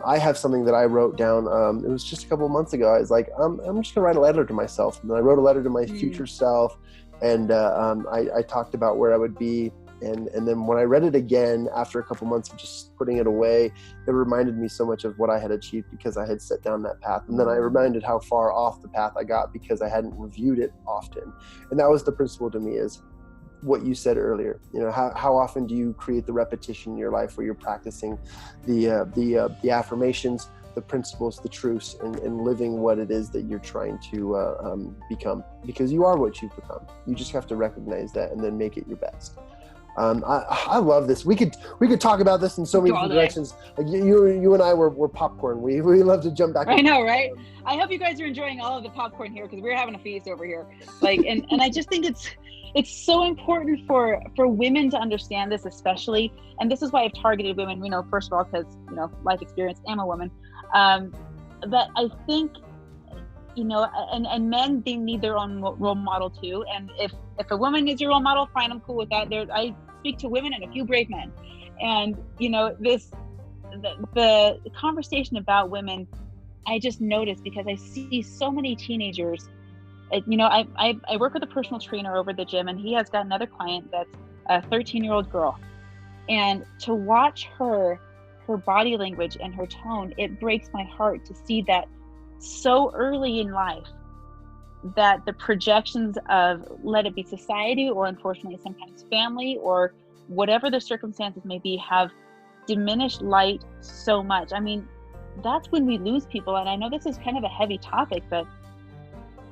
I have something that I wrote down. It was just a couple of months ago. I was like, I'm just gonna write a letter to myself. And then I wrote a letter to my future self, and I talked about where I would be. And then when I read it again after a couple months of just putting it away, it reminded me so much of what I had achieved because I had set down that path. And then I reminded how far off the path I got because I hadn't reviewed it often. And that was the principle to me, is what you said earlier. You know, how often do you create the repetition in your life where you're practicing the affirmations, the principles, the truths, and living what it is that you're trying to become, because you are what you've become. You just have to recognize that and then make it your best. I love this. We could talk about this in so many different directions. Like you and I were popcorn. We love to jump back. I know, right? I hope you guys are enjoying all of the popcorn here, because we're having a feast over here. Like, and I just think it's so important for women to understand this, especially. And this is why I've targeted women. You know, first of all, because, you know, life experience. I'm a woman. But I think, you know, and men, they need their own role model too. And if a woman is your role model, fine, I'm cool with that. I speak to women and a few brave men. And, you know, the conversation about women, I just noticed, because I see so many teenagers. You know, I work with a personal trainer over the gym, and he has got another client that's a 13-year-old girl. And to watch her body language and her tone, it breaks my heart to see that so early in life, that the projections of, let it be society, or unfortunately sometimes family, or whatever the circumstances may be, have diminished light so much. I mean, that's when we lose people. And I know this is kind of a heavy topic, but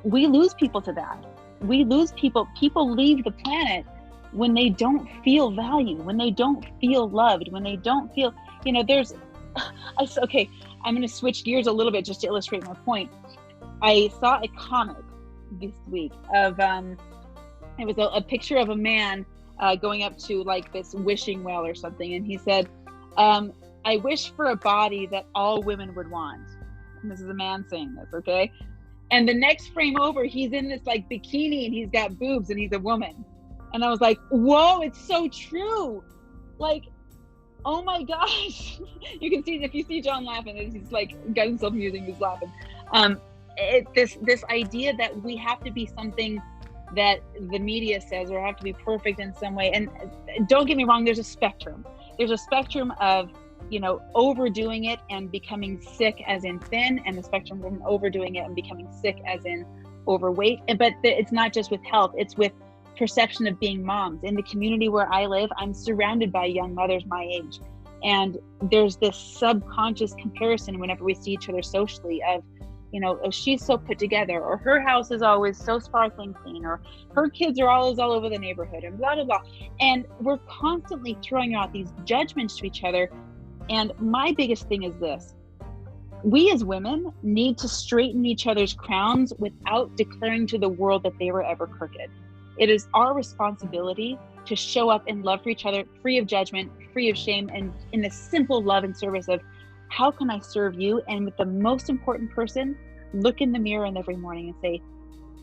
we lose people to that. We lose people. People leave the planet when they don't feel value, when they don't feel loved, when they don't feel, you know, okay, I'm going to switch gears a little bit just to illustrate my point. I saw a comic this week of, it was a picture of a man going up to like this wishing well or something. And he said, I wish for a body that all women would want. And this is a man saying this, okay? And the next frame over, he's in this like bikini and he's got boobs and he's a woman. And I was like, whoa, it's so true. Like, oh my gosh. You can see, if you see Jon laughing, he's like got himself musing, he's laughing. This idea that we have to be something that the media says, or have to be perfect in some way. And don't get me wrong, there's a spectrum. There's a spectrum of, you know, overdoing it and becoming sick as in thin, and the spectrum from overdoing it and becoming sick as in overweight. But it's not just with health, it's with perception of being moms. In the community where I live, I'm surrounded by young mothers my age. And there's this subconscious comparison whenever we see each other socially of, oh, she's so put together, or her house is always so sparkling clean, or her kids are always all over the neighborhood, and blah, blah, blah. And we're constantly throwing out these judgments to each other. And my biggest thing is this: we as women need to straighten each other's crowns without declaring to the world that they were ever crooked. It is our responsibility to show up in love for each other, free of judgment, free of shame, and in the simple love and service of, how can I serve you? And with the most important person, look in the mirror every morning and say,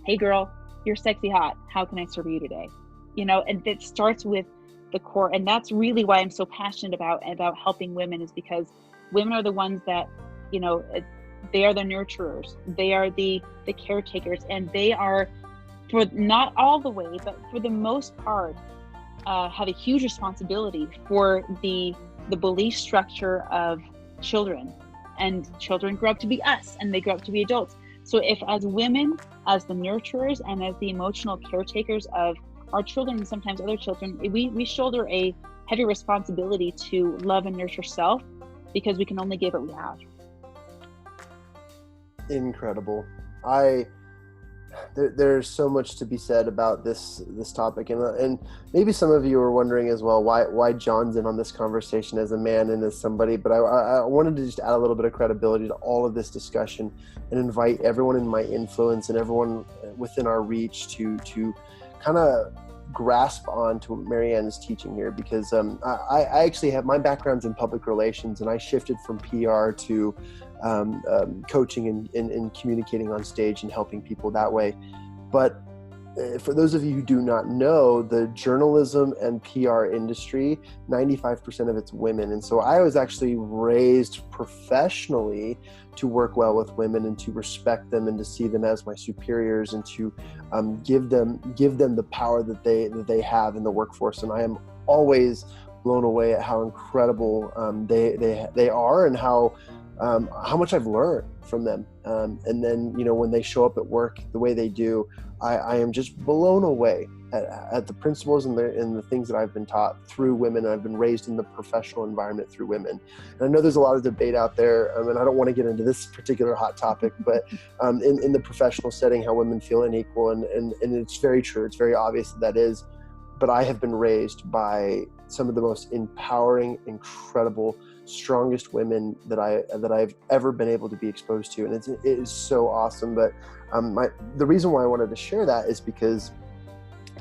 hey girl, you're sexy hot. How can I serve you today? And it starts with the core. And that's really why I'm so passionate about helping women, is because women are the ones that, they are the nurturers. They are the caretakers, and they are, for not all the way, but for the most part, have a huge responsibility for the belief structure of children. And children grow up to be us, and they grow up to be adults. So if, as women, as the nurturers and as the emotional caretakers of our children and sometimes other children, we shoulder a heavy responsibility to love and nurture self, because we can only give what we have. Incredible. There's so much to be said about this topic, and maybe some of you are wondering as well why Jon's in on this conversation as a man and as somebody. But I wanted to just add a little bit of credibility to all of this discussion and invite everyone in my influence and everyone within our reach to kind of grasp on to what Marianne is teaching here, because I actually have, my background's in public relations, and I shifted from PR to coaching and communicating on stage and helping people that way. But for those of you who do not know, the journalism and PR industry, 95% of it's women. And so I was actually raised professionally to work well with women and to respect them and to see them as my superiors and to give them the power that they have in the workforce. And I am always blown away at how incredible they are, and how much I've learned from them. And then, when they show up at work the way they do, I am just blown away at the principles and the things that I've been taught through women. And I've been raised in the professional environment through women. And I know there's a lot of debate out there, and I don't want to get into this particular hot topic, but in the professional setting, how women feel unequal. And it's very true. It's very obvious that is. But I have been raised by some of the most empowering, incredible, strongest women that I've ever been able to be exposed to, and it is so awesome. But the reason why I wanted to share that is because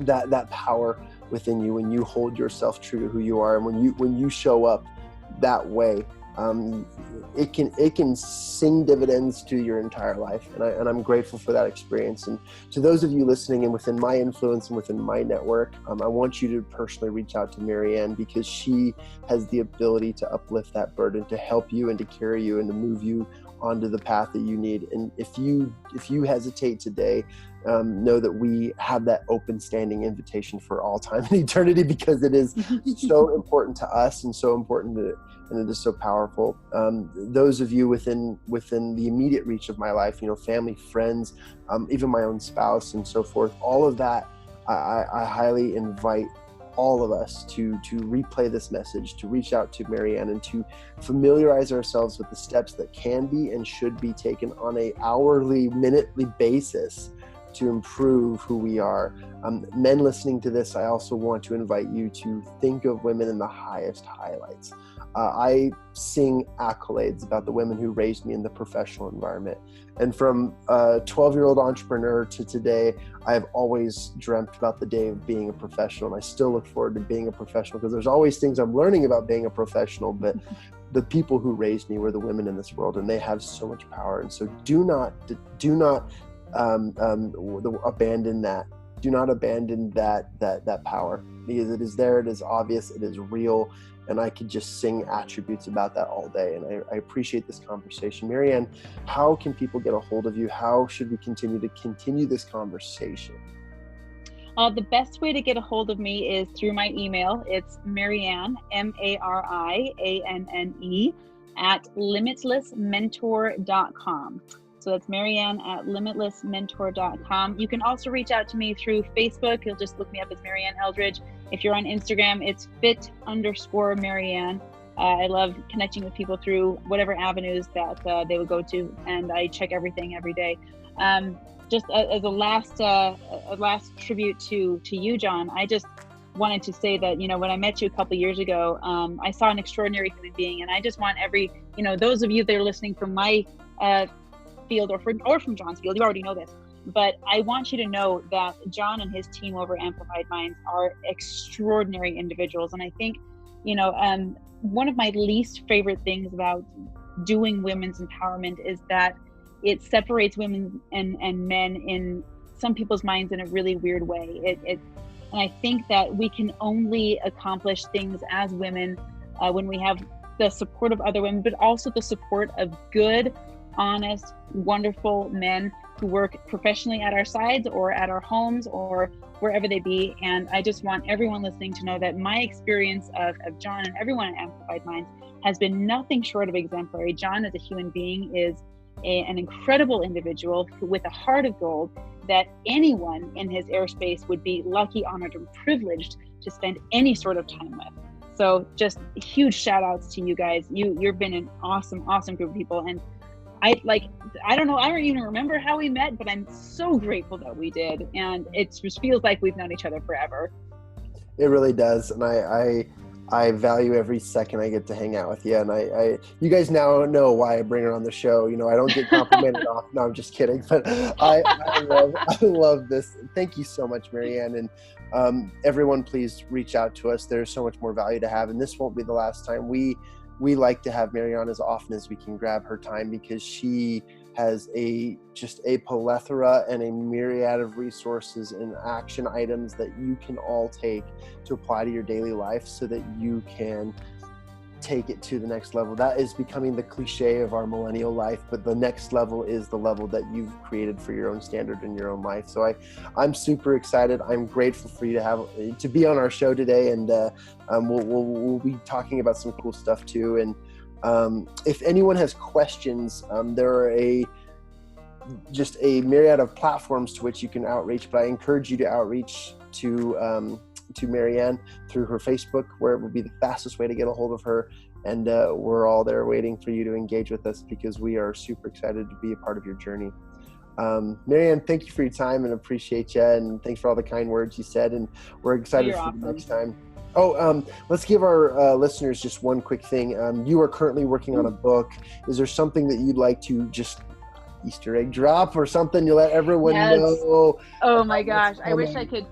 that power within you, when you hold yourself true to who you are, and when you show up that way, it can sing dividends to your entire life. And I'm grateful for that experience. And to those of you listening and within my influence and within my network, I want you to personally reach out to Marianne, because she has the ability to uplift that burden, to help you and to carry you and to move you onto the path that you need. And if you hesitate today, know that we have that open standing invitation for all time and eternity, because it is so important to us and so important and it is so powerful. Those of you within the immediate reach of my life, family, friends, even my own spouse and so forth, all of that, I highly invite all of us to replay this message, to reach out to Marianne, and to familiarize ourselves with the steps that can be and should be taken on a hourly, minutely basis to improve who we are. Men listening to this, I also want to invite you to think of women in the highest highlights. I sing accolades about the women who raised me in the professional environment. And from a 12-year-old entrepreneur to today, I've always dreamt about the day of being a professional. And I still look forward to being a professional, because there's always things I'm learning about being a professional. But the people who raised me were the women in this world, and they have so much power. And so do not abandon that. Do not abandon that power, because it is there, it is obvious, it is real, and I could just sing attributes about that all day. And I appreciate this conversation. Marianne, how can people get a hold of you? How should we continue this conversation? The best way to get a hold of me is through my email. It's Marianne, MARIANNE, at limitlessmentor.com. So that's Marianne at limitlessmentor.com. You can also reach out to me through Facebook. You'll just look me up as Marianne Eldredge. If you're on Instagram, it's fit_Marianne. I love connecting with people through whatever avenues that they would go to, and I check everything every day. Just as a last tribute to you, Jon, I just wanted to say that, when I met you a couple years ago, I saw an extraordinary human being, and I just want those of you that are listening from my field or from Jon's field, you already know this, but I want you to know that Jon and his team over Amplified Minds are extraordinary individuals. And I think, one of my least favorite things about doing women's empowerment is that it separates women and men in some people's minds in a really weird way. And I think that we can only accomplish things as women when we have the support of other women, but also the support of good, honest, wonderful men who work professionally at our sides or at our homes or wherever they be. And I just want everyone listening to know that my experience of Jon and everyone at Amplified Minds has been nothing short of exemplary. Jon as a human being is an incredible individual with a heart of gold that anyone in his airspace would be lucky, honored, and privileged to spend any sort of time with. So just huge shout outs to you guys. You've been an awesome group of people. And I don't know, I don't even remember how we met, but I'm so grateful that we did. And it just feels like we've known each other forever. It really does. And I value every second I get to hang out with you. And you guys now know why I bring her on the show. I don't get complimented off. No, I'm just kidding. But I love this. Thank you so much, Marianne. And everyone, please reach out to us. There's so much more value to have. And this won't be the last time. We like to have Marianne as often as we can grab her time, because she has just a plethora and a myriad of resources and action items that you can all take to apply to your daily life so that you can take it to the next level. That is becoming the cliche of our millennial life, but the next level is the level that you've created for your own standard in your own life. So I'm super excited. I'm grateful for you to be on our show today, and we'll be talking about some cool stuff too. And if anyone has questions, there are just a myriad of platforms to which you can outreach, but I encourage you to outreach to Marianne through her Facebook, where it would be the fastest way to get a hold of her. And we're all there waiting for you to engage with us, because we are super excited to be a part of your journey. Marianne, thank you for your time and appreciate you. And thanks for all the kind words you said. And we're excited for the next time. Let's give our listeners just one quick thing. You are currently working on a book. Is there something that you'd like to just Easter egg drop or something to let everyone know? Oh my gosh. I wish I could.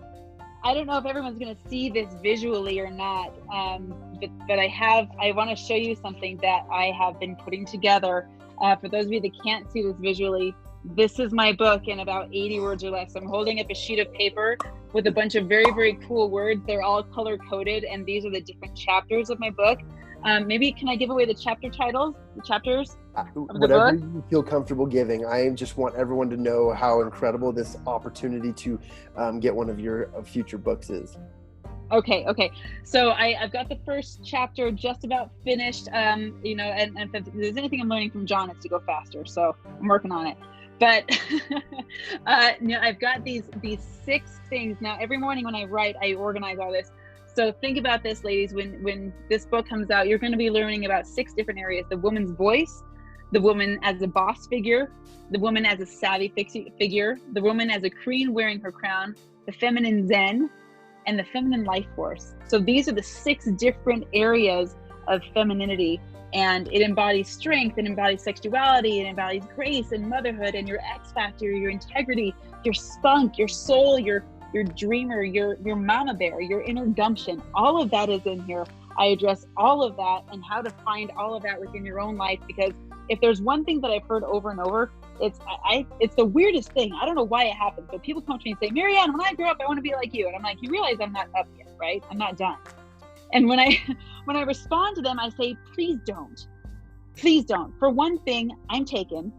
I don't know if everyone's going to see this visually or not, but I want to show you something that I have been putting together. For those of you that can't see this visually, this is my book in about 80 words or less. I'm holding up a sheet of paper with a bunch of very, very cool words. They're all color coded, and these are the different chapters of my book. Maybe can I give away the chapter titles, the chapters of the whatever book? You feel comfortable giving. I just want everyone to know how incredible this opportunity to get one of your future books is. Okay. So I've got the first chapter just about finished. And if there's anything I'm learning from Jon, it's to go faster. So I'm working on it. But I've got these 6 things. Now, every morning when I write, I organize all this. So think about this, ladies. When this book comes out, you're going to be learning about 6 different areas: the woman's voice, the woman as a boss figure, the woman as a savvy figure, the woman as a queen wearing her crown, the feminine zen, and the feminine life force. So these are the 6 different areas of femininity, and it embodies strength, it embodies sexuality, it embodies grace and motherhood and your X factor, your integrity, your spunk, your soul, your dreamer, your mama bear, your inner gumption. All of that is in here. I address all of that and how to find all of that within your own life, because if there's one thing that I've heard over and over, it's the weirdest thing. I don't know why it happens, but people come to me and say, Marianne, when I grow up, I want to be like you. And I'm like, you realize I'm not up yet, right? I'm not done. And when I respond to them, I say, please don't. For one thing, I'm taken.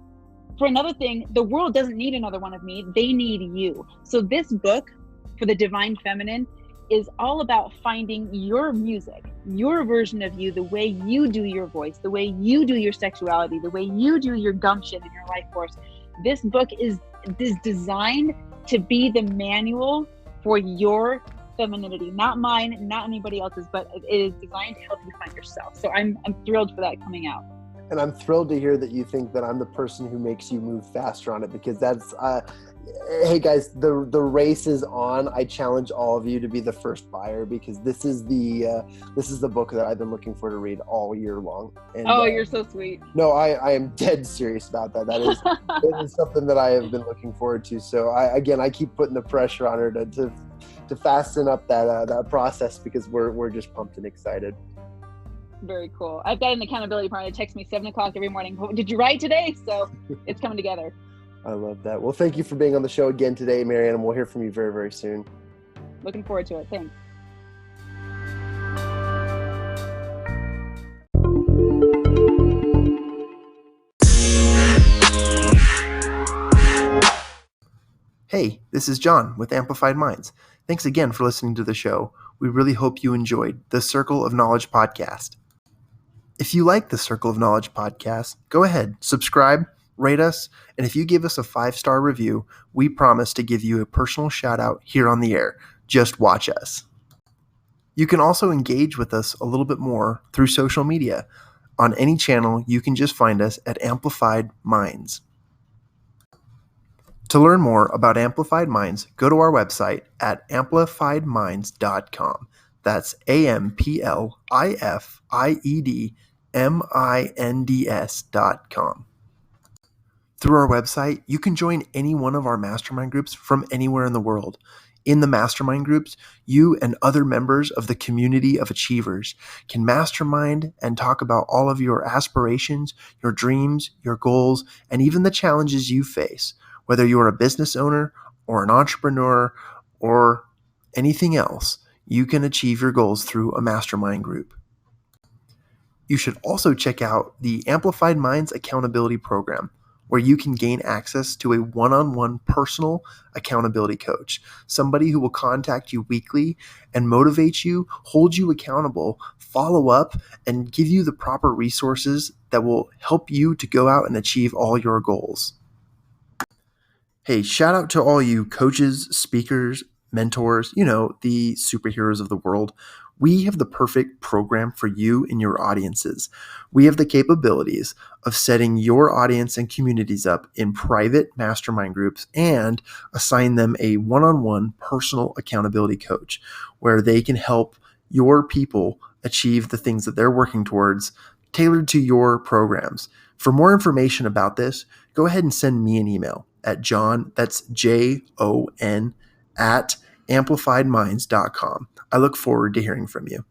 For another thing, the world doesn't need another one of me. They need you. So this book, for the Divine Feminine, is all about finding your music, your version of you, the way you do your voice, the way you do your sexuality, the way you do your gumption and your life force. This book is designed to be the manual for your femininity, not mine, not anybody else's, but it is designed to help you find yourself. So I'm thrilled for that coming out. And I'm thrilled to hear that you think that I'm the person who makes you move faster on it, because that's, hey guys, the race is on. I challenge all of you to be the first buyer, because this is the book that I've been looking for to read all year long. And, you're so sweet. No, I am dead serious about that. It is something that I have been looking forward to. So I keep putting the pressure on her to fasten up that process, because we're just pumped and excited. Very cool. I've got an accountability partner that texts me 7:00 every morning. Did you write today? So it's coming together. I love that. Well, thank you for being on the show again today, Marianne, and we'll hear from you very, very soon. Looking forward to it. Thanks. Hey, this is Jon with Amplified Minds. Thanks again for listening to the show. We really hope you enjoyed the Circle of Knowledge podcast. If you like the Circle of Knowledge podcast, go ahead, subscribe, rate us, and if you give us a 5-star review, we promise to give you a personal shout out here on the air. Just watch us. You can also engage with us a little bit more through social media. On any channel, you can just find us at Amplified Minds. To learn more about Amplified Minds, go to our website at amplifiedminds.com. That's AMPLIFIEDMINDS.com. Through our website, you can join any one of our mastermind groups from anywhere in the world. In the mastermind groups, you and other members of the community of achievers can mastermind and talk about all of your aspirations, your dreams, your goals, and even the challenges you face. Whether you're a business owner or an entrepreneur or anything else, you can achieve your goals through a mastermind group. You should also check out the Amplified Minds Accountability Program, where you can gain access to a one-on-one personal accountability coach, somebody who will contact you weekly and motivate you, hold you accountable, follow up, and give you the proper resources that will help you to go out and achieve all your goals. Hey, shout out to all you coaches, speakers, mentors, the superheroes of the world. We have the perfect program for you and your audiences. We have the capabilities of setting your audience and communities up in private mastermind groups and assign them a one-on-one personal accountability coach where they can help your people achieve the things that they're working towards, tailored to your programs. For more information about this, go ahead and send me an email at Jon, that's Jon, at amplifiedminds.com. I look forward to hearing from you.